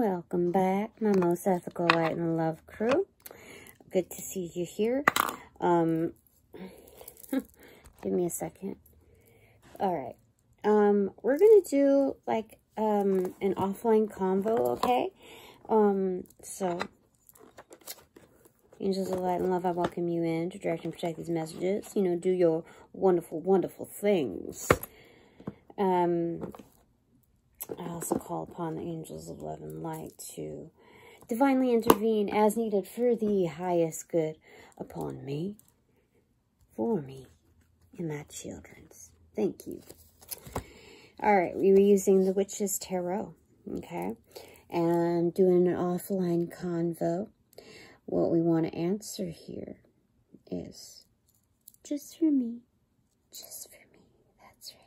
Welcome back, my most ethical light and love crew. Good to see you here. Give me a second. All right. We're gonna do like an offline convo, okay? So angels of light and love, I welcome you in to direct and protect these messages. You know, do your wonderful, wonderful things. I also call upon the angels of love and light to divinely intervene as needed for the highest good upon me, for me, and my children's. Thank you. All right, we were using the Witch's Tarot, okay, and doing an offline convo. What we want to answer here is just for me, just for me. That's right.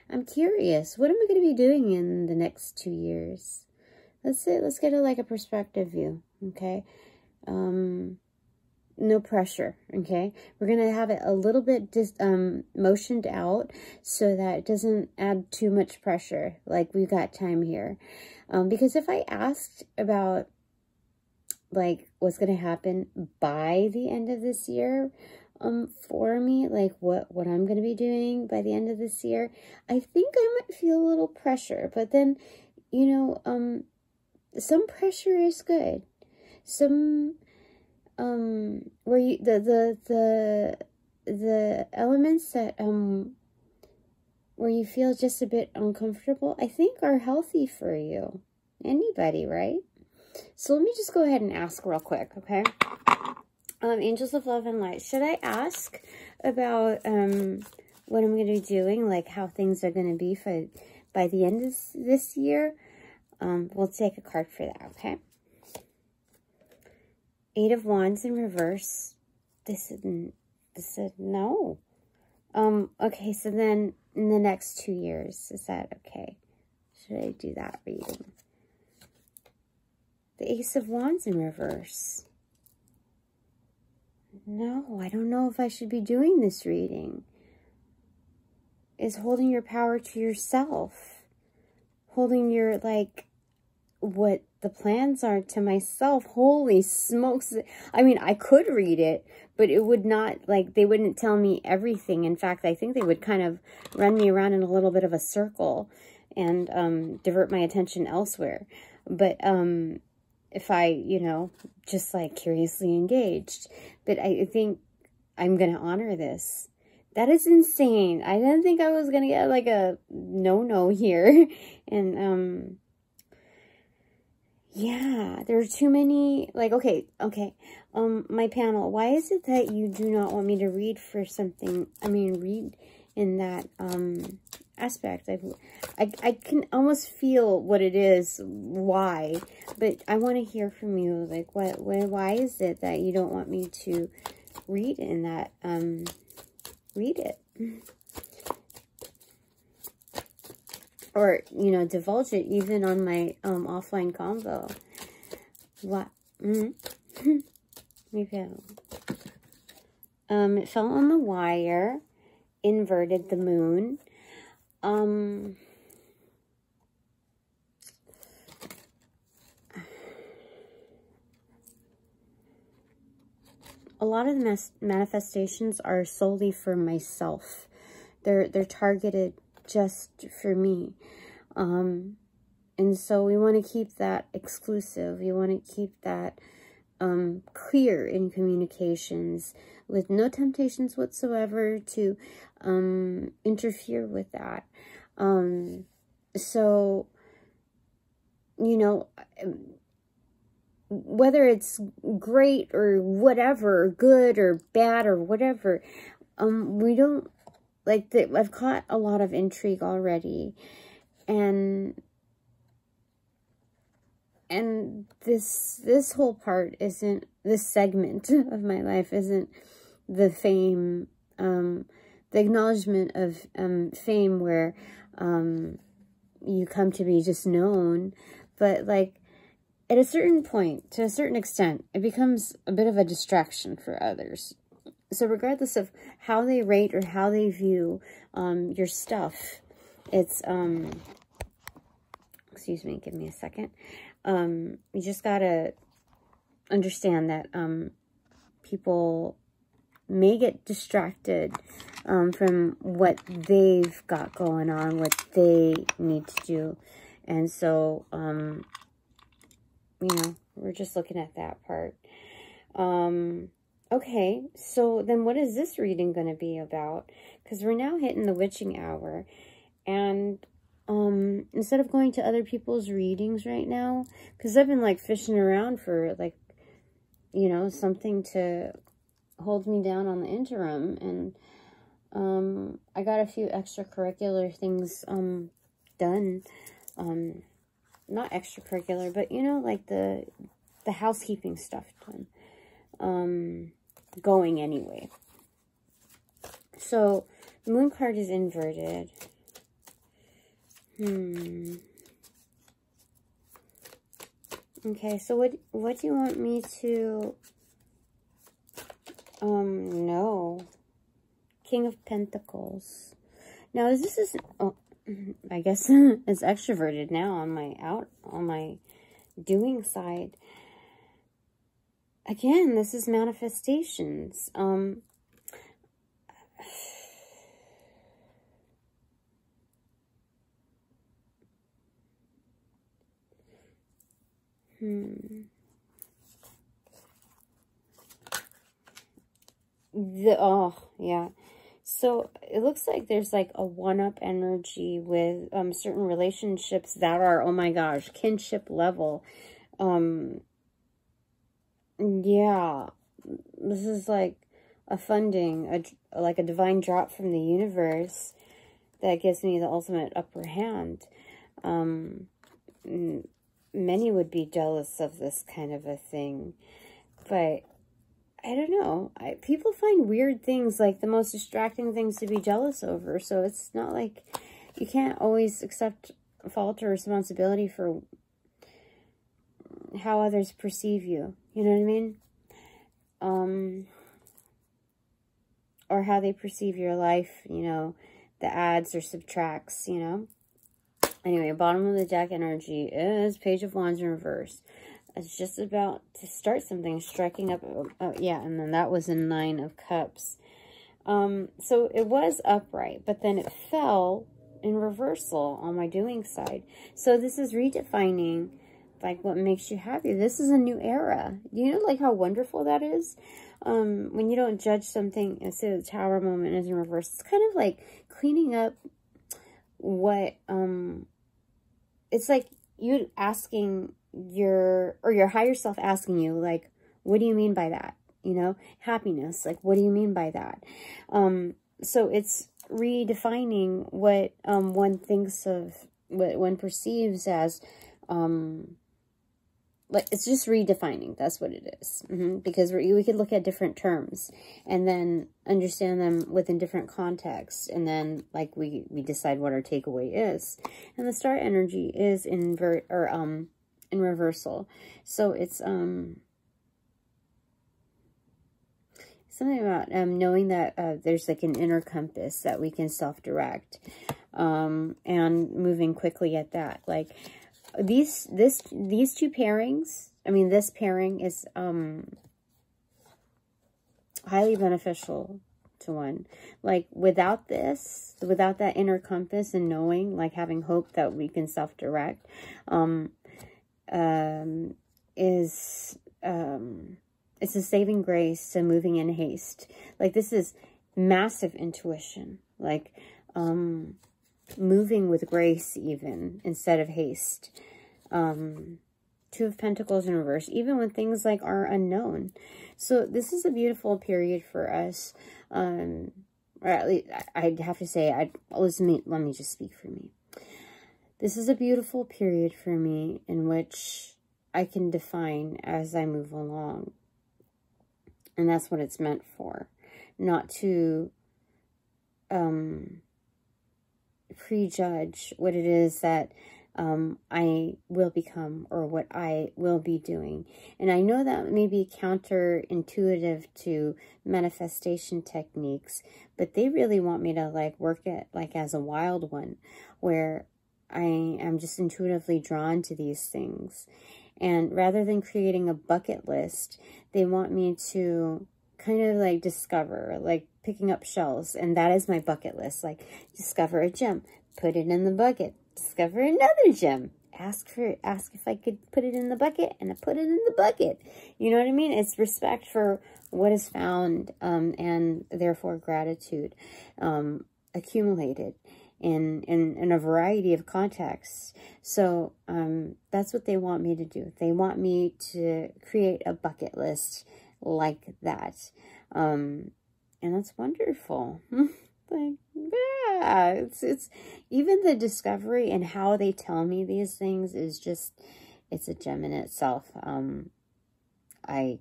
I'm curious, what am I going to be doing in the next 2 years? Let's get a perspective view, okay? No pressure, okay? We're going to have it a little bit motioned out so that it doesn't add too much pressure. Like, we've got time here. Because if I asked about, like, what's going to happen by the end of this year, for me, like what I'm going to be doing by the end of this year, I think I might feel a little pressure. But then, you know, some pressure is good. Some, where you, the elements that, where you feel just a bit uncomfortable, I think are healthy for you. Anybody, right? So let me just go ahead and ask real quick, okay? Angels of love and light, should I ask about what I'm going to be doing, like how things are going to be for by the end of this year? We'll take a card for that, okay? 8 of Wands in reverse. This is no. Okay, so then in the next 2 years, is that okay? Should I do that reading? The Ace of Wands in reverse. No, I don't know if I should be doing this reading. Is holding your power to yourself. Holding your, like, what the plans are to myself. Holy smokes. I mean, I could read it, but it would not, like, they wouldn't tell me everything. In fact, I think they would kind of run me around in a little bit of a circle and divert my attention elsewhere. But, if I, you know, just like curiously engaged. But I think I'm going to honor this. That is insane. I didn't think I was going to get like a no here. And, yeah, there are too many, like, okay. My panel, why is it that you do not want me to read for something, read in that, aspect? I can almost feel what it is, why, but I want to hear from you, like, why is it that you don't want me to read in that, read it, or, you know, divulge it even on my, offline convo. What? We fell. It fell on the wire, inverted the moon. A lot of the manifestations are solely for myself. They're targeted just for me. And so we want to keep that exclusive. We want to keep that clear in communications, with no temptations whatsoever to interfere with that. So, you know, whether it's great or whatever, good or bad or whatever, we don't, like, I've caught a lot of intrigue already, and this whole part isn't, this segment of my life isn't the fame, the acknowledgement of fame where you come to be just known, but like at a certain point, to a certain extent, it becomes a bit of a distraction for others. So regardless of how they rate or how they view your stuff, it's excuse me, give me a second. You just gotta understand that people may get distracted from what they've got going on, what they need to do. And so, you know, we're just looking at that part. Okay, so then what is this reading going to be about? Because we're now hitting the witching hour. And instead of going to other people's readings right now, because I've been like fishing around for like, you know, something to hold me down on the interim. And I got a few extracurricular things done. Not extracurricular, but you know, like the housekeeping stuff done. Going anyway. So the moon card is inverted. Okay, so what do you want me to know? King of Pentacles. Now this is, oh, I guess it's extroverted now on my doing side. Again, this is manifestations. Oh, yeah. So it looks like there's like a one-up energy with certain relationships that are, oh my gosh, kinship level. Yeah, this is like a funding, like a divine drop from the universe that gives me the ultimate upper hand. Many would be jealous of this kind of a thing, but I don't know. People find weird things, like the most distracting things to be jealous over. So it's not like you can't always accept fault or responsibility for how others perceive you. You know what I mean? Or how they perceive your life, you know, the adds or subtracts, you know. Anyway, bottom of the deck energy is Page of Wands in reverse. It's just about to start something, striking up. Yeah, and then that was a 9 of Cups. So it was upright, but then it fell in reversal on my doing side. So this is redefining, like, what makes you happy. This is a new era. You know, like, how wonderful that is? When you don't judge something, and say the Tower moment is in reverse, it's kind of like cleaning up what, it's like you asking your higher self asking you, like, what do you mean by that? You know, happiness, like, what do you mean by that? So it's redefining what one thinks of, what one perceives as, like, it's just redefining. That's what it is. Because we could look at different terms and then understand them within different contexts, and then, like, we decide what our takeaway is. And the star energy is in reversal. So it's something about knowing that there's like an inner compass that we can self-direct, and moving quickly at that. Like, these two pairings, I mean, this pairing is highly beneficial to one. Like, without this, without that inner compass and knowing, like, having hope that we can self-direct, it's a saving grace to moving in haste. Like, this is massive intuition, like, moving with grace even instead of haste. 2 of Pentacles in reverse, even when things like are unknown. So this is a beautiful period for us. Or at least I'd have to say, let me just speak for me. This is a beautiful period for me in which I can define as I move along. And that's what it's meant for. Not to prejudge what it is that I will become or what I will be doing. And I know that may be counterintuitive to manifestation techniques, but they really want me to, like, work it like as a wild one, where I am just intuitively drawn to these things. And rather than creating a bucket list, they want me to kind of like discover, like picking up shells. And that is my bucket list. Like, discover a gem, put it in the bucket, discover another gem, ask if I could put it in the bucket, and I put it in the bucket. You know what I mean? It's respect for what is found, and therefore gratitude accumulated in a variety of contexts. So that's what they want me to do. They want me to create a bucket list like that. And that's wonderful. Like, yeah, it's even the discovery and how they tell me these things is just, it's a gem in itself. Like,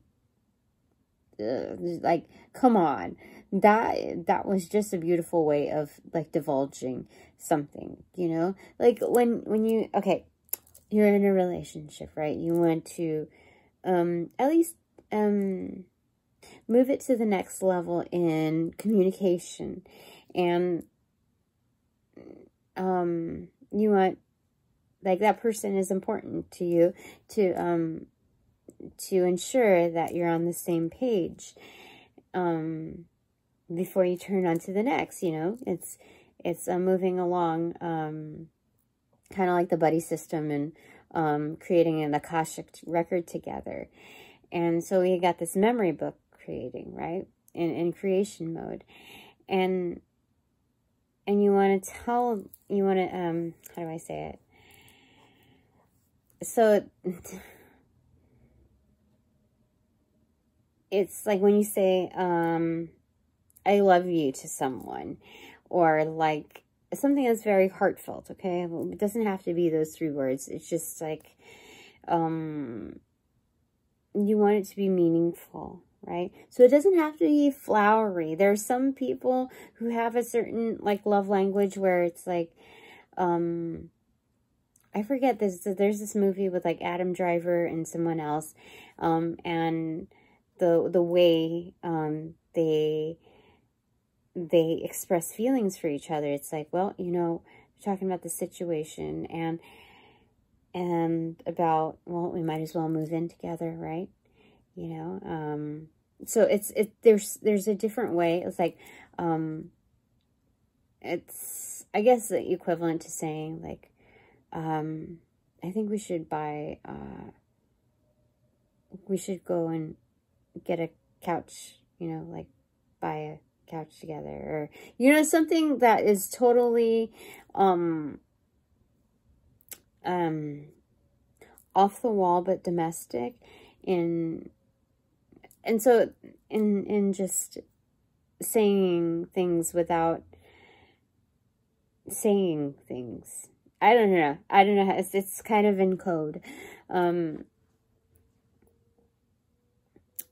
come on, that was just a beautiful way of like divulging something, you know, like when you, okay, you're in a relationship, right? You want to at least move it to the next level in communication, and you want, like, that person is important to you to ensure that you're on the same page before you turn on to the next. You know, it's moving along, kind of like the buddy system, and creating an Akashic record together. And so we got this memory book creating, right, in creation mode, and you want to tell, you want to how do I say it? So it's like when you say I love you to someone, or like something that's very heartfelt, okay? It doesn't have to be those 3 words. It's just like you want it to be meaningful, right? So it doesn't have to be flowery. There are some people who have a certain like love language where it's like I forget this. There's this movie with like Adam Driver and someone else, and the way they express feelings for each other. It's like, well, you know, we're talking about the situation and about, well, we might as well move in together, right? You know, so there's a different way. It's like, it's, I guess, the equivalent to saying like, I think we should buy, we should go and get a couch, you know, like buy a couch together, or, you know, something that is totally, off the wall, but domestic, and so in just saying things without saying things. I don't know how, it's kind of in code. It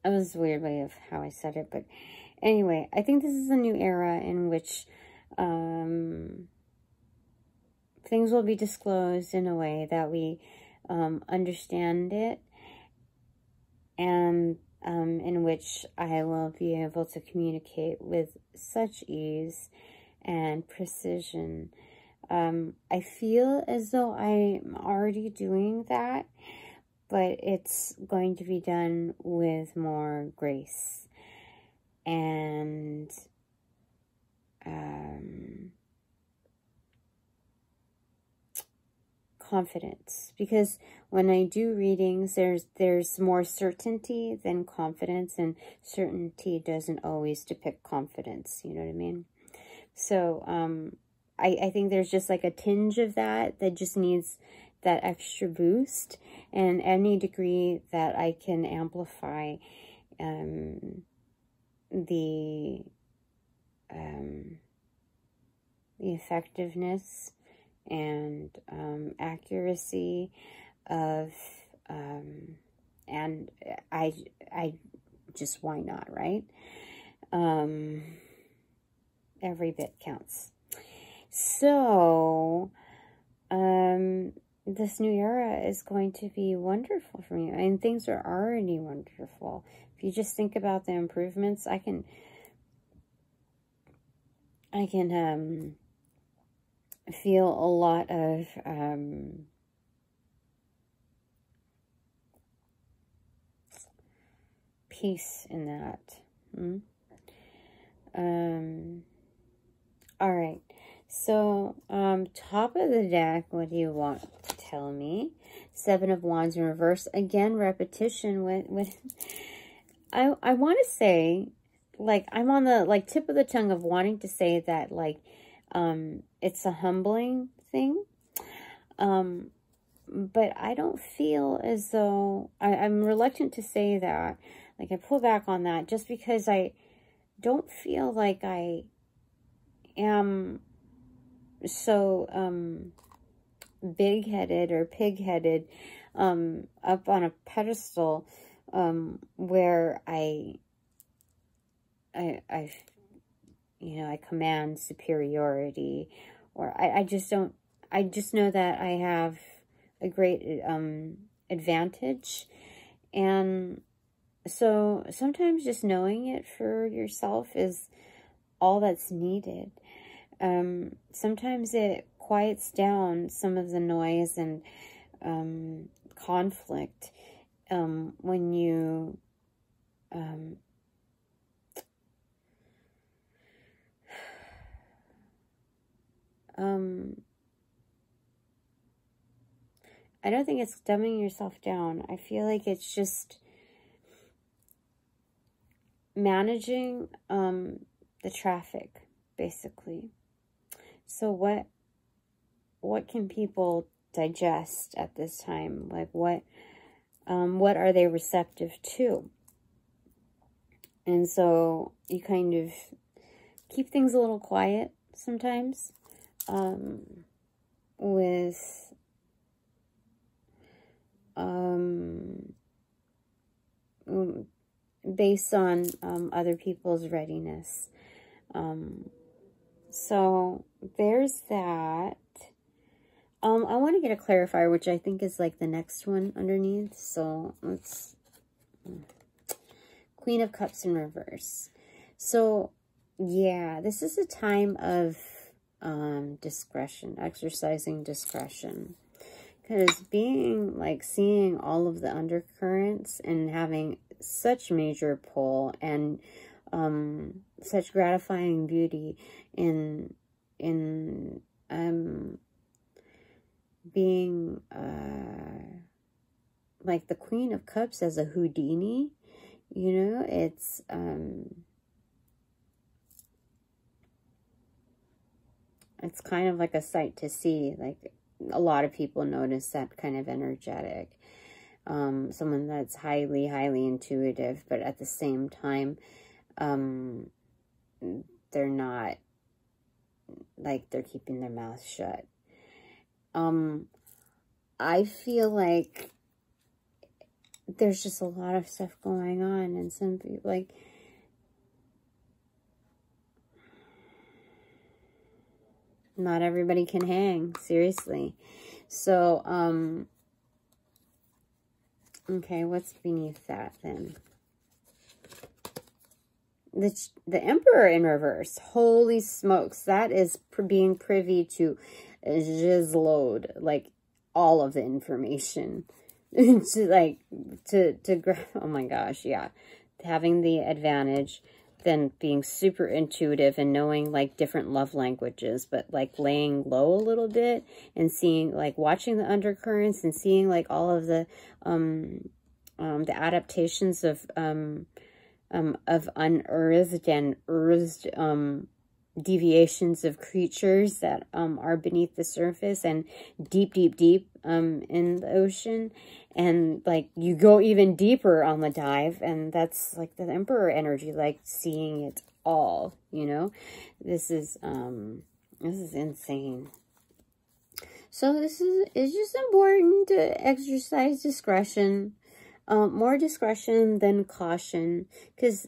was a weird way of how I said it, but anyway, I think this is a new era in which things will be disclosed in a way that we understand it, and in which I will be able to communicate with such ease and precision. I feel as though I'm already doing that, but it's going to be done with more grace and confidence, because when I do readings, there's more certainty than confidence, and certainty doesn't always depict confidence, you know what I mean? So I think there's just like a tinge of that just needs that extra boost, and any degree that I can amplify the effectiveness and accuracy of and I just, why not, right? Every bit counts. So this new era is going to be wonderful for me, and things are already wonderful. If you just think about the improvements, I can feel a lot of peace in that. All right. So, top of the deck, what do you want to tell me? 7 of Wands in reverse. Again, repetition with I want to say, like, I'm on the, like, tip of the tongue of wanting to say that, like, it's a humbling thing. But I don't feel as though, I'm reluctant to say that. Like, I pull back on that just because I don't feel like I am so big-headed or pig-headed up on a pedestal where I you know, I command superiority, or I just don't, I just know that I have a great advantage. And so sometimes just knowing it for yourself is all that's needed. Sometimes it quiets down some of the noise and conflict when you I don't think it's dumbing yourself down. I feel like it's just managing the traffic, basically. So what can people digest at this time? Like, what are they receptive to? And so you kind of keep things a little quiet sometimes, with based on other people's readiness. So there's that. I want to get a clarifier, which I think is like the next one underneath. So let's, Queen of Cups in reverse. So yeah, this is a time of discretion, exercising discretion. Because being, like, seeing all of the undercurrents and having such major pull and such gratifying beauty in being like the Queen of Cups as a Houdini, you know, it's kind of like a sight to see. Like, a lot of people notice that kind of energetic. Someone that's highly intuitive, but at the same time, they're not, like, they're keeping their mouth shut. I feel like there's just a lot of stuff going on, and some people, like, not everybody can hang, seriously. So, okay, what's beneath that then? The Emperor in reverse. Holy smokes, that is being privy to jizzload, like, all of the information. to oh my gosh, yeah. Having the advantage, then being super intuitive and knowing, like, different love languages, but, like, laying low a little bit and seeing, like, watching the undercurrents and seeing, like, all of the adaptations of unearthed and earthed deviations of creatures that are beneath the surface and deep in the ocean. And, like, you go even deeper on the dive, and that's, like, the Emperor energy, like, seeing it all, you know? This is insane. So it's just important to exercise discretion, more discretion than caution, because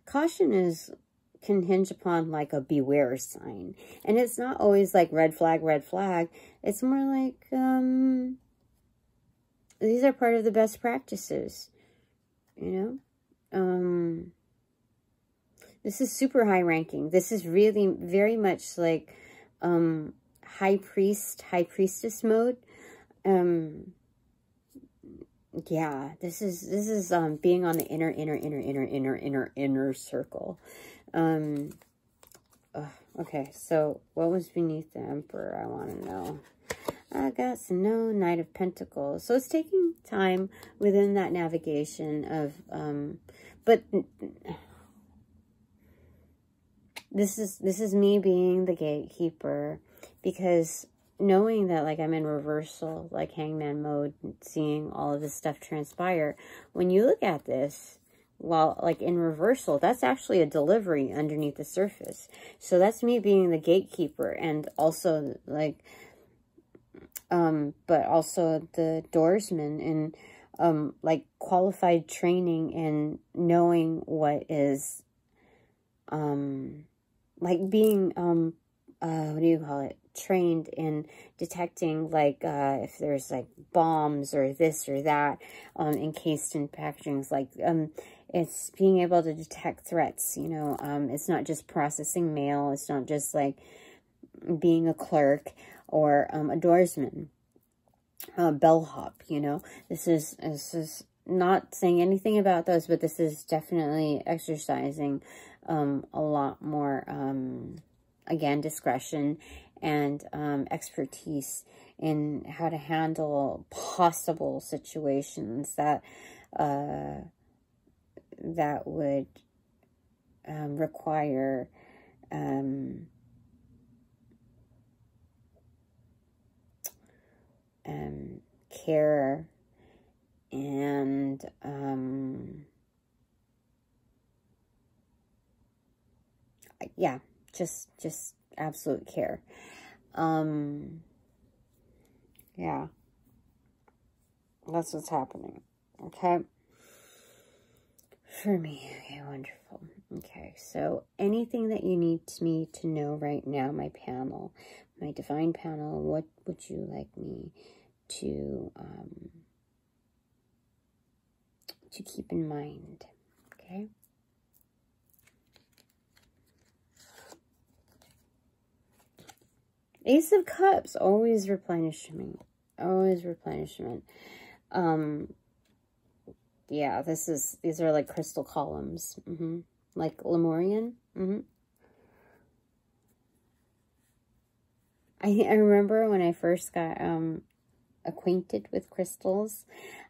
caution can hinge upon, like, a beware sign, and it's not always like red flag. It's more like these are part of the best practices, you know. This is super high ranking. This is really very much like high priestess mode. Yeah, this is being on the inner circle. Okay, so what was beneath the Emperor? I want to know. I got some Knight of Pentacles. So it's taking time within that navigation of, but this is me being the gatekeeper, because knowing that, like, I'm in reversal, like hangman mode, seeing all of this stuff transpire. When you look at this, while like in reversal, that's actually a delivery underneath the surface. So that's me being the gatekeeper, and also like, but also the doorsman, and like qualified training and knowing what is, like being, what do you call it? Trained in detecting, like, if there's like bombs or this or that, encased in packagings, like, it's being able to detect threats, you know. It's not just processing mail. It's not just like being a clerk or a doorsman, bellhop, you know. This is not saying anything about those, but this is definitely exercising a lot more, again, discretion and expertise in how to handle possible situations that that would require care and yeah, just absolute care. Yeah, that's what's happening. Okay, for me. Okay, wonderful. Okay, so anything that you need me to know right now, my panel, my divine panel, what would you like me to keep in mind? Okay. Ace of Cups, always replenishment. Always replenishment. Yeah, these are like crystal columns. Like Lemurian. I remember when I first got acquainted with crystals,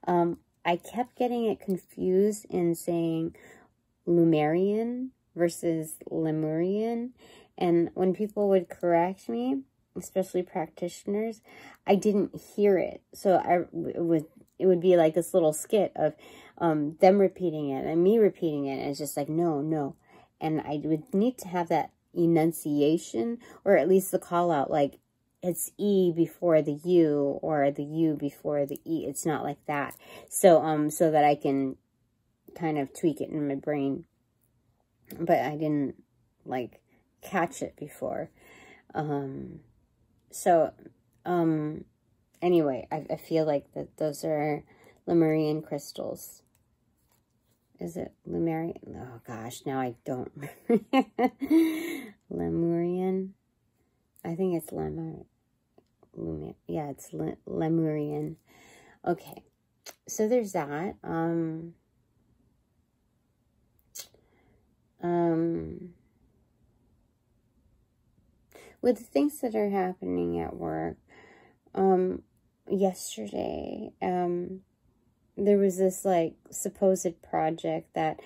I kept getting it confused in saying Lemurian versus Lemurian. And when people would correct me, especially practitioners, I didn't hear it. So it would be like this little skit of them repeating it and me repeating it. And it's just like, no. And I would need to have that enunciation, or at least the call out, like it's E before the U or the U before the E. It's not like that. So, so that I can kind of tweak it in my brain. But I didn't like catch it before. Anyway, I feel like that those are Lemurian crystals. Is it Lemurian? Oh gosh, now I don't remember. Lemurian. I think it's yeah, it's Lemurian. Okay, so there's that. With the things that are happening at work, yesterday, there was this like supposed project that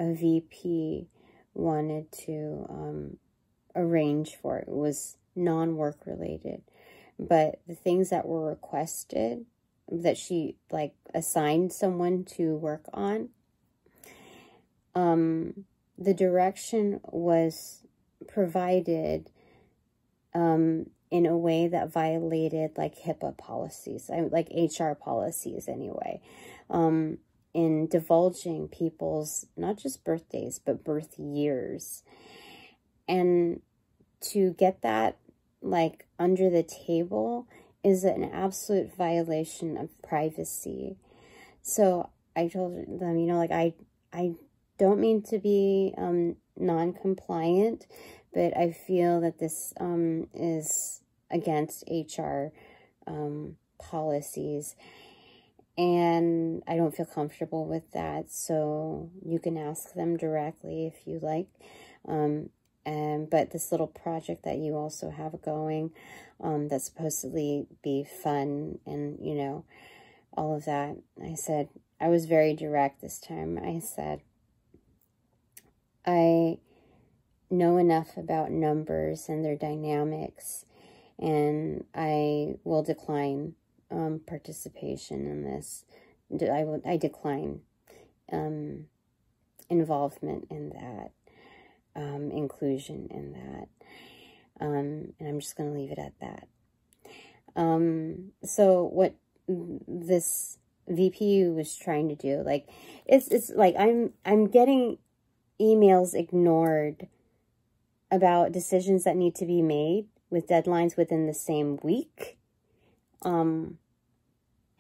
a VP wanted to arrange for. It was non-work related, but the things that were requested that she like assigned someone to work on, the direction was provided in a way that violated like HIPPA policies, like HR policies anyway, in divulging people's not just birthdays but birth years. And to get that like under the table is an absolute violation of privacy. So I told them, you know, like I don't mean to be non-compliant, but I feel that this is against HR policies, and I don't feel comfortable with that. So you can ask them directly if you like. But this little project that you also have going, that's supposedly be fun and, you know, all of that. I said, I was very direct this time. I said, I know enough about numbers and their dynamics, and I will decline participation in this. I decline involvement in that, inclusion in that, and I'm just going to leave it at that. So what this VPU was trying to do, like, it's like I'm getting emails ignored about decisions that need to be made with deadlines within the same week,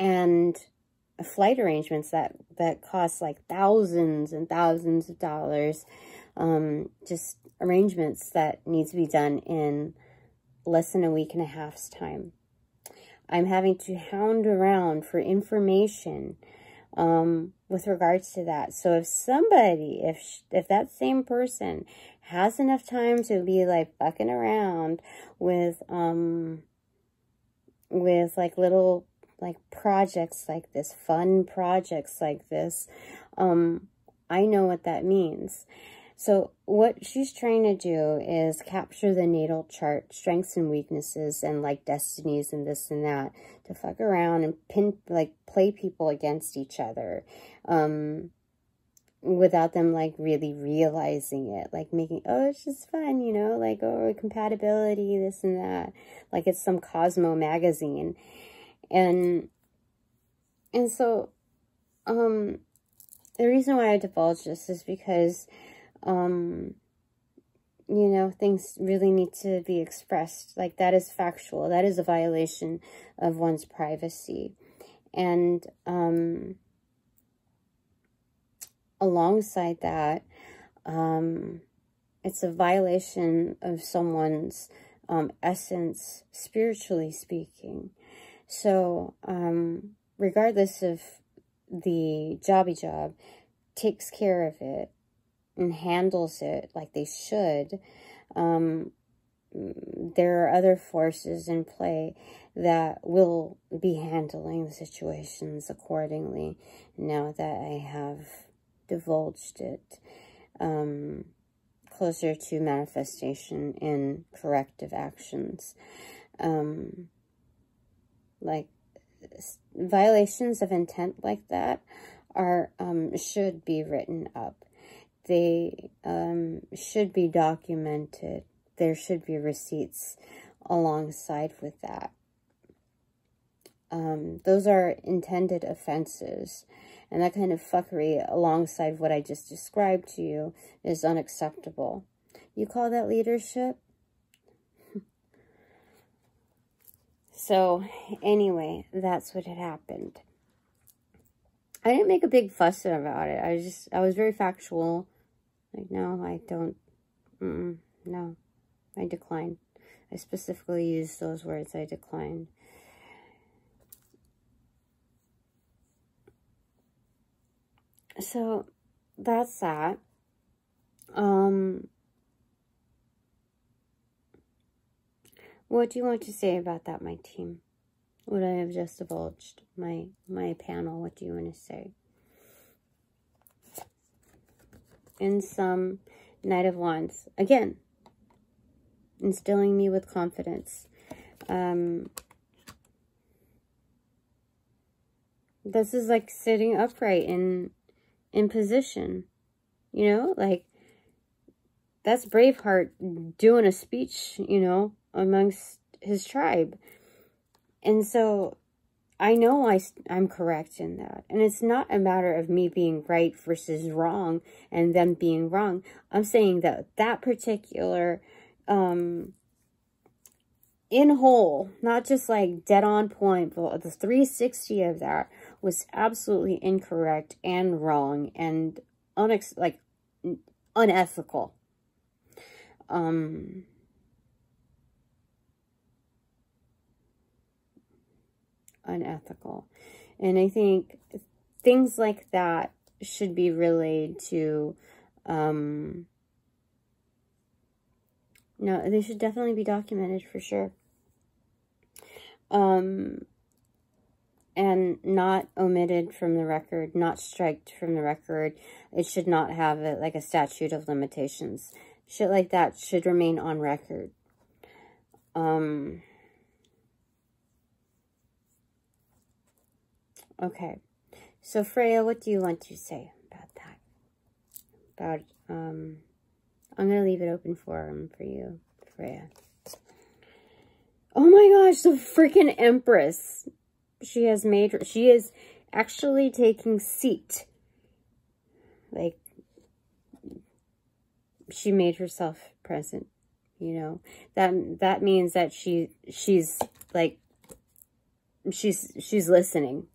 and flight arrangements that cost like thousands and thousands of dollars, just arrangements that need to be done in less than a week and a half's time. I'm having to hound around for information with regards to that. So if somebody, if that same person has enough time to be like fucking around with like little like projects like this, fun projects like this, I know what that means. So what she's trying to do is capture the natal chart, strengths and weaknesses, and like destinies and this and that, to fuck around and play people against each other, without them like really realizing it, like making, oh, it's just fun, you know, like, oh, compatibility, this and that, like it's some Cosmo magazine. And so, the reason why I divulge this is because, you know, things really need to be expressed. Like, that is factual. That is a violation of one's privacy. And, alongside that, it's a violation of someone's, essence, spiritually speaking. So, regardless of the jobby job takes care of it and handles it like they should, there are other forces in play that will be handling the situations accordingly, now that I have divulged it, closer to manifestation and corrective actions. Like, violations of intent like that are, should be written up. They should be documented. There should be receipts alongside with that. Those are intended offenses. And that kind of fuckery alongside what I just described to you is unacceptable. You call that leadership? So, anyway, that's what had happened. I didn't make a big fuss about it. I was very factual. Like, no, I don't, no, I decline. I specifically used those words, I declined. So, that's that. What do you want to say about that, my team? What I have just divulged, my panel, what do you want to say? In some Knight of Wands, again, instilling me with confidence. This is like sitting upright in position, you know, like, that's Braveheart doing a speech, you know, amongst his tribe. And so I know I'm correct in that. And it's not a matter of me being right versus wrong and them being wrong. I'm saying that that particular, in whole, not just like dead on point, but the 360 of that was absolutely incorrect and wrong and unethical. Unethical. And I think things like that should be relayed to, no, they should definitely be documented for sure. And not omitted from the record, not striked from the record. It should not have it like a statute of limitations. Shit like that should remain on record. Okay. So Freya, what do you want to say about that? About, I'm going to leave it open for you, Freya. Oh my gosh, the freaking Empress. She is actually taking seat. Like, she made herself present, you know. That means that she's listening.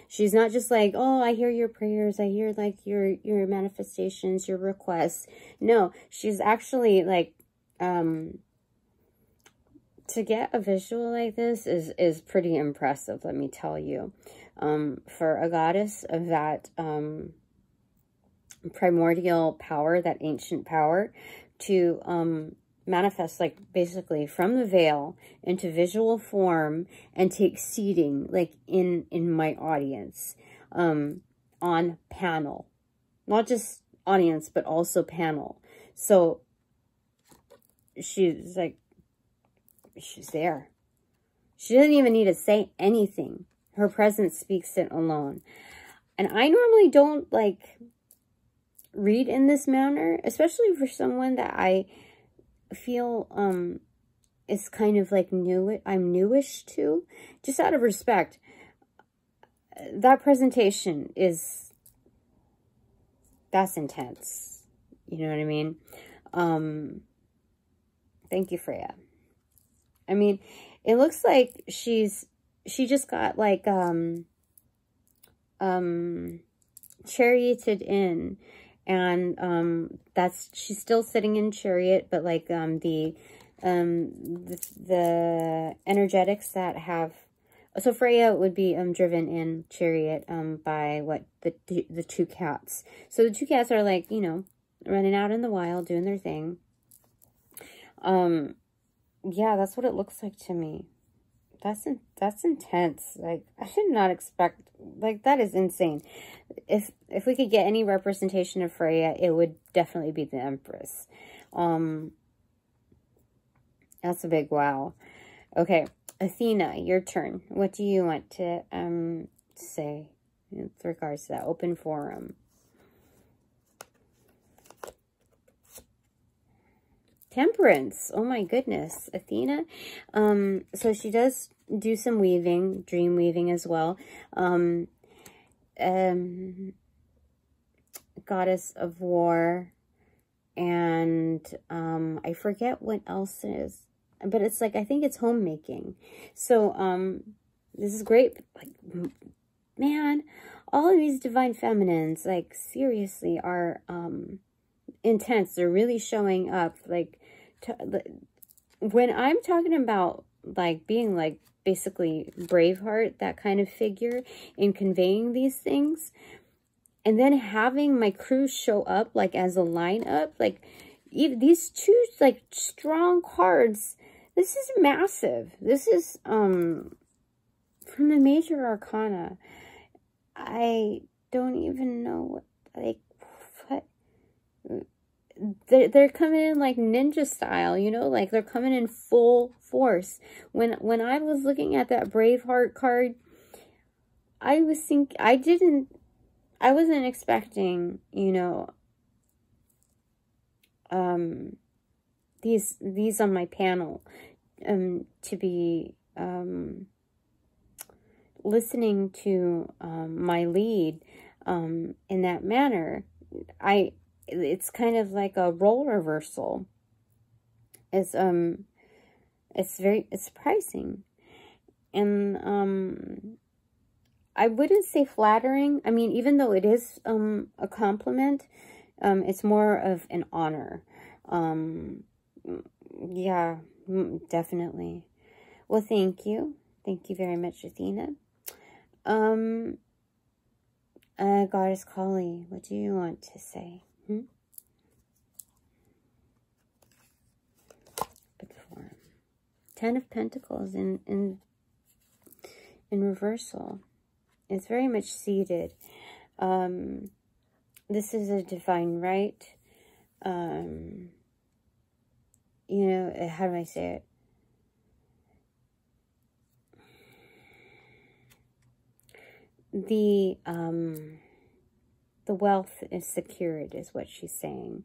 She's not just like, oh, I hear your prayers, I hear like your manifestations, your requests. No, she's actually like, to get a visual like this is pretty impressive, let me tell you. For a goddess of that primordial power, that ancient power, to manifest like basically from the veil into visual form and take seating like in my audience, on panel, not just audience but also panel. So she's like, she's there. She doesn't even need to say anything. Her presence speaks it alone. And I normally don't like read in this manner, especially for someone that I feel is kind of like I'm newish to, just out of respect. That presentation that's intense. You know what I mean? Thank you, Freya. I mean, it looks like she just got like charioted in, and she's still sitting in chariot, but like the energetics that have, so Freya would be driven in chariot by what the two cats. So the two cats are like, you know, running out in the wild doing their thing. Yeah, that's what it looks like to me. That's intense. Like, I should not expect, like, that is insane. If we could get any representation of Freya, it would definitely be the Empress. That's a big wow. Okay, Athena, your turn. What do you want to say with regards to that open forum? Temperance. Oh my goodness. Athena. So she does do some weaving, dream weaving as well. Goddess of war. And I forget what else it is. But it's like, I think it's homemaking. So this is great. Like, man, all of these divine feminines, like, seriously are intense. They're really showing up. Like, when I'm talking about like being like basically Braveheart, that kind of figure in conveying these things, and then having my crew show up like as a lineup, like even these two like strong cards, this is massive. This is from the major arcana. I don't even know what, like, what they're coming in like ninja style, you know, like they're coming in full force. When I was looking at that Braveheart card, I was thinking, I wasn't expecting, you know, these on my panel to be listening to my lead in that manner. It's kind of like a role reversal. It's surprising. And I wouldn't say flattering. I mean, even though it is a compliment, It's more of an honor. Yeah, definitely. Well, thank you. Thank you very much, Athena. Goddess Kali, what do you want to say? Before. 10 of Pentacles in reversal. It's very much seated. This is a divine right. You know, how do I say it? The wealth is secured, is what she's saying.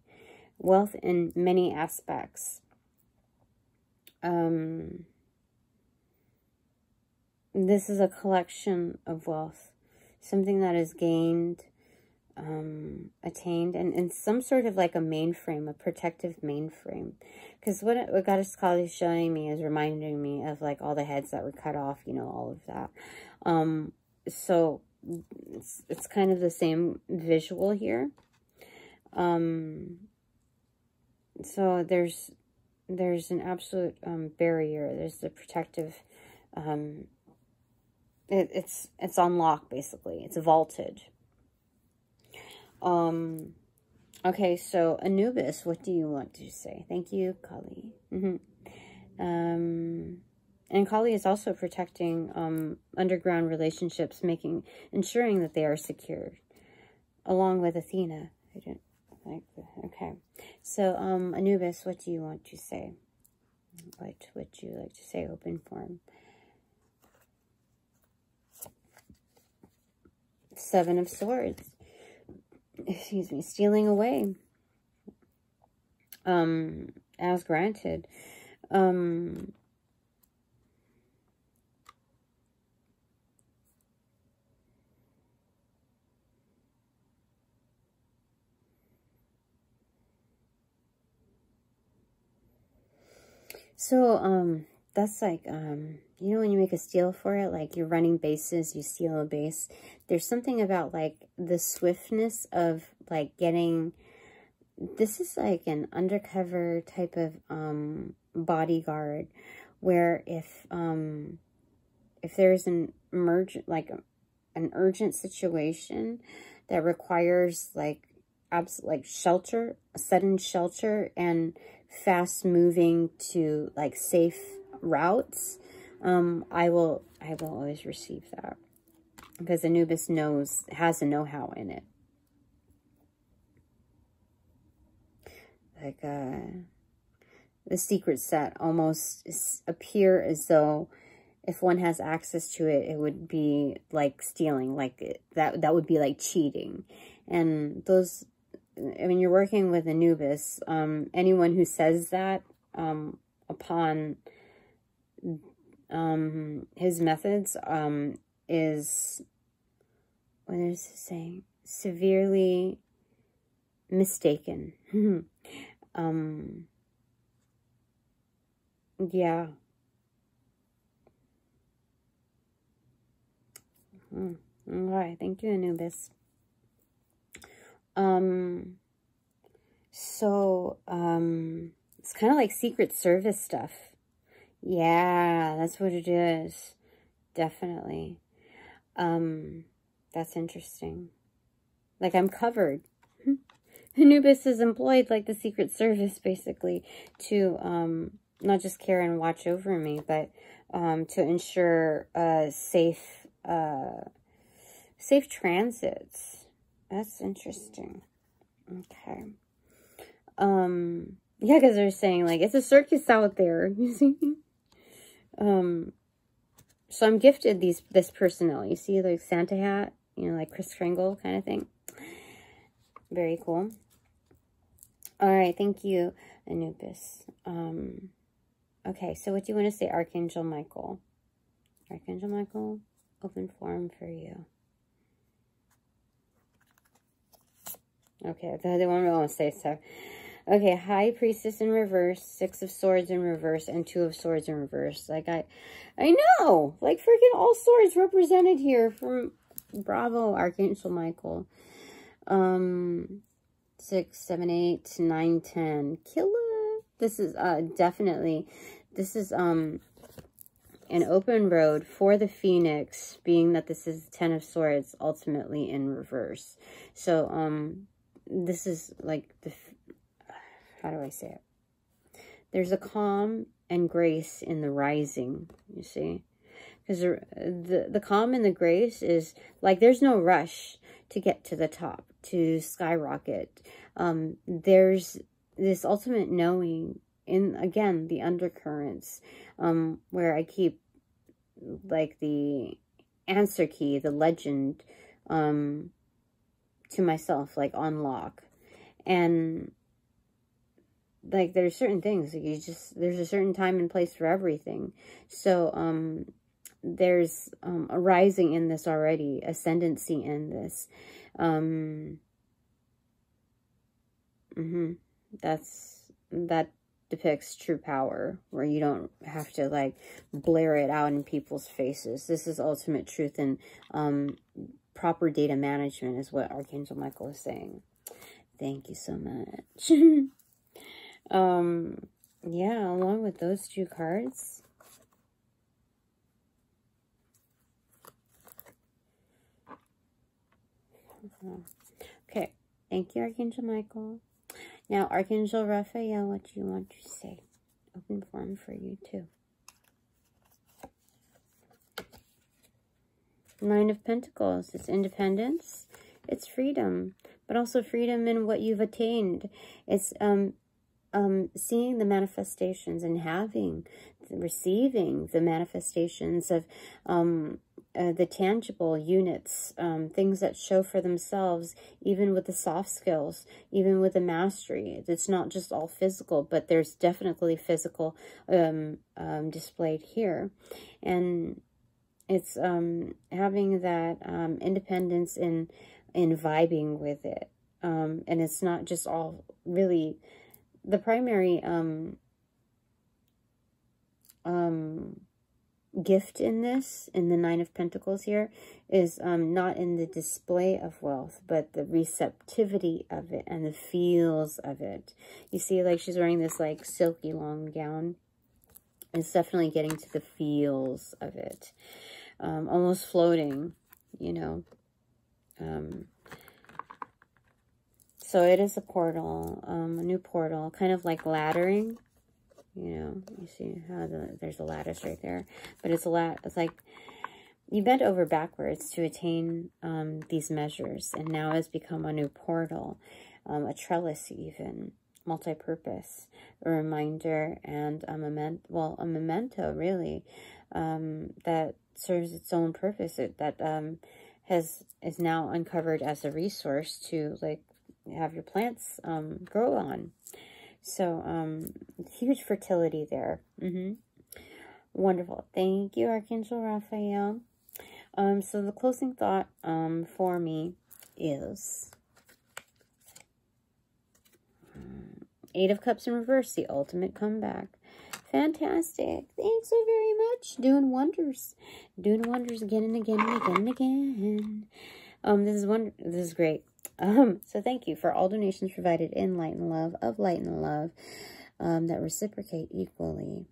Wealth in many aspects. This is a collection of wealth. Something that is gained, attained, and some sort of like a mainframe, a protective mainframe. Because what Goddess Kali is showing me is reminding me of like all the heads that were cut off, you know, all of that. So it's kind of the same visual here. So there's an absolute barrier. There's the protective. It's on lock, basically. It's vaulted. Okay, so Anubis, what do you want to say? Thank you, Kali. And Kali is also protecting underground relationships, ensuring that they are secure, along with Athena. I don't like that. Okay, so Anubis, what do you want to say? What would you like to say? Open form. 7 of Swords. Excuse me. Stealing away. As granted. So, that's like, you know, when you make a steal for it, like you're running bases, you steal a base. There's something about like the swiftness of like getting, this is like an undercover type of, bodyguard where if there's an an urgent situation that requires like shelter, sudden shelter and fast moving to like safe routes, I will always receive that because Anubis has a know-how in it. Like the secret set almost appear as though if one has access to it, it would be like stealing, like that would be like cheating. And those, I mean, you're working with Anubis. Anyone who says that upon his methods is, what is it saying? Severely mistaken. Yeah. All right. Thank you, Anubis. So, it's kind of like Secret Service stuff. Yeah, that's what it is. Definitely. That's interesting. Like, I'm covered. Anubis is employed like the Secret Service, basically, to, not just care and watch over me, but, to ensure, safe transits. That's interesting. Okay. Yeah, because they're saying, like, it's a circus out there, you see? So I'm gifted this personnel. You see, like, Santa hat, you know, like Kris Kringle kind of thing. Very cool. All right, thank you, Anubis. Okay, so what do you want to say, Archangel Michael? Archangel Michael, open forum for you. Okay, they won't really say so. Okay, High Priestess in reverse, 6 of Swords in reverse, and 2 of Swords in reverse. Like, I know! Like, freaking all swords represented here from Bravo, Archangel Michael. 6, 7, 8, 9, 10. Killer. This is definitely, this is an open road for the Phoenix, being that this is 10 of Swords, ultimately in reverse. So, this is like the, how do I say it? There's a calm and grace in the rising, you see? Because the calm and the grace is like, there's no rush to get to the top, to skyrocket. There's this ultimate knowing in, again, the undercurrents, where I keep like the answer key, the legend, to myself, like on lock. And like, there's certain things like there's a certain time and place for everything. So there's a rising in this already, ascendancy in this. That depicts true power, where you don't have to like blare it out in people's faces. This is ultimate truth, and proper data management is what Archangel Michael is saying. Thank you so much. Yeah, along with those two cards, okay, thank you, Archangel Michael. Now, Archangel Raphael, what do you want to say? Open forum for you, too. Nine of Pentacles. It's independence. It's freedom. But also freedom in what you've attained. It's seeing the manifestations and receiving the manifestations of the tangible units, things that show for themselves, even with the soft skills, even with the mastery. It's not just all physical, but there's definitely physical displayed here. And it's having that independence in vibing with it. And it's not just all really the primary gift in this, in the Nine of Pentacles here, is not in the display of wealth, but the receptivity of it and the feels of it. You see, like, she's wearing this like silky long gown. It's definitely getting to the feels of it. Almost floating, you know. So it is a portal, a new portal, kind of like laddering. You know, you see how there's a lattice right there. But it's it's like you bent over backwards to attain these measures. And now it's become a new portal, a trellis even, multi-purpose, a reminder, and a memento, really, that serves its own purpose. That is now uncovered as a resource to, like, have your plants grow on. So, huge fertility there. Wonderful. Thank you, Archangel Raphael. So the closing thought for me is Eight of Cups in reverse, the ultimate comeback. Fantastic. Thanks so very much. Doing wonders. Doing wonders again and again and again and again. This is great. So thank you for all donations provided in light and love, of light and love, that reciprocate equally.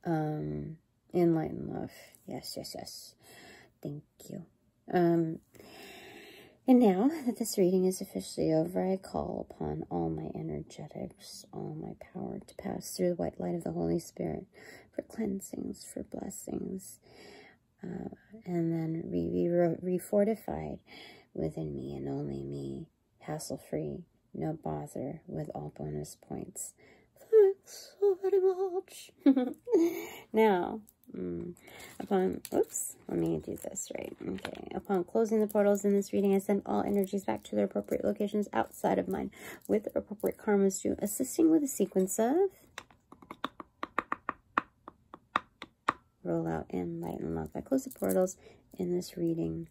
In light and love. Yes, yes, yes. Thank you. And now that this reading is officially over, I call upon all my energetics, all my power to pass through the white light of the Holy Spirit for cleansings, for blessings, and then re-fortified within me and only me, hassle-free, no bother, with all bonus points. Thanks so very much. Now, upon, oops, let me do this right. Okay, upon closing the portals in this reading, I send all energies back to their appropriate locations outside of mine with their appropriate karmas to assisting with a sequence of roll out in light and love. I close the portals in this reading